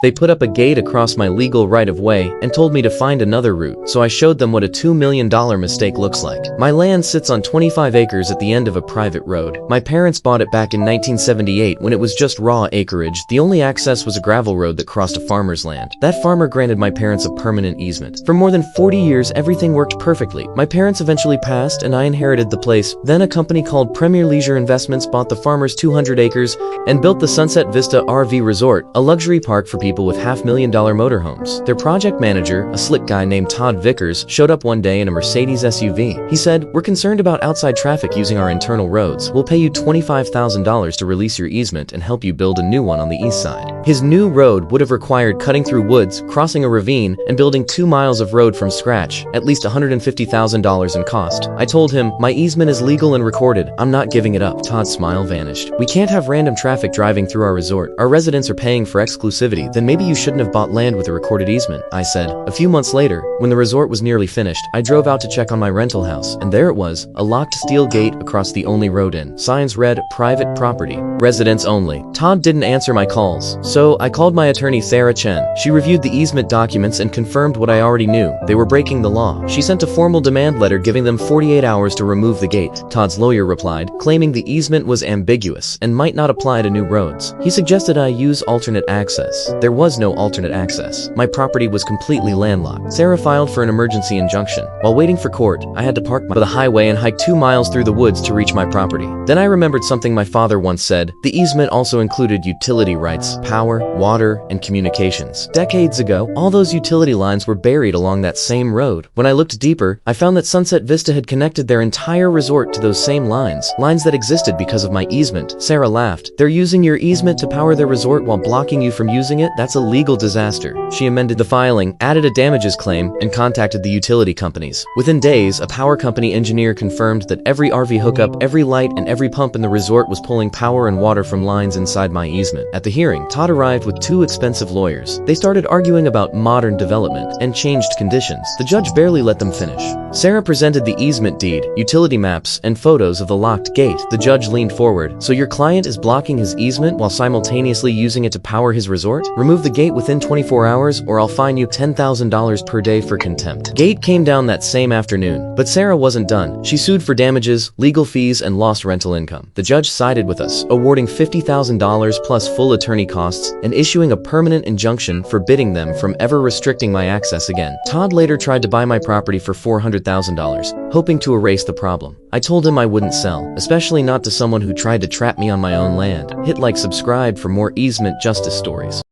They put up a gate across my legal right-of-way and told me to find another route, so I showed them what a $2 million mistake looks like. My land sits on 25 acres at the end of a private road. My parents bought it back in 1978 when it was just raw acreage. The only access was a gravel road that crossed a farmer's land. That farmer granted my parents a permanent easement. For more than 40 years, everything worked perfectly. My parents eventually passed and I inherited the place. Then a company called Premier Leisure Investments bought the farmer's 200 acres and built the Sunset Vista RV Resort, a luxury park for people with $500,000 motorhomes. Their project manager, a slick guy named Todd Vickers, showed up one day in a Mercedes SUV. He said, "We're concerned about outside traffic using our internal roads. We'll pay you $25,000 to release your easement and help you build a new one on the east side." His new road would have required cutting through woods, crossing a ravine, and building 2 miles of road from scratch, at least $150,000 in cost. I told him, "My easement is legal and recorded. I'm not giving it up." Todd's smile vanished. "We can't have random traffic driving through our resort. Our residents are paying for exclusivity. Then maybe you shouldn't have bought land with a recorded easement," I said. A few months later, when the resort was nearly finished, I drove out to check on my rental house, and there it was, a locked steel gate across the only road in. Signs read, "Private property. Residents only." Todd didn't answer my calls, so I called my attorney Sarah Chen. She reviewed the easement documents and confirmed what I already knew. They were breaking the law. She sent a formal demand letter giving them 48 hours to remove the gate. Todd's lawyer replied, claiming the easement was ambiguous and might not apply to new roads. He suggested I use alternate access. There was no alternate access. My property was completely landlocked. Sarah filed for an emergency injunction. While waiting for court, I had to park by the highway and hike 2 miles through the woods to reach my property. Then I remembered something my father once said. The easement also included utility rights, power, water, and communications. Decades ago, all those utility lines were buried along that same road. When I looked deeper, I found that Sunset Vista had connected their entire resort to those same lines that existed because of my easement. Sarah laughed. "They're using your easement to power their resort while blocking you from using it? That's a legal disaster." She amended the filing, added a damages claim, and contacted the utility companies. Within days, a power company engineer confirmed that every RV hookup, every light, and every pump in the resort was pulling power and water from lines inside my easement. At the hearing, Todd arrived with 2 expensive lawyers. They started arguing about modern development and changed conditions. The judge barely let them finish. Sarah presented the easement deed, utility maps, and photos of the locked gate. The judge leaned forward. "So your client is blocking his easement while simultaneously using it to power his resort? Remove the gate within 24 hours or I'll fine you $10,000 per day for contempt." Gate came down that same afternoon, but Sarah wasn't done. She sued for damages, legal fees, and lost rental income. The judge sided with us, awarding $50,000 plus full attorney costs and issuing a permanent injunction forbidding them from ever restricting my access again. Todd later tried to buy my property for $400,000, hoping to erase the problem. I told him I wouldn't sell, especially not to someone who tried to trap me on my own land. Hit like, subscribe for more easement justice stories.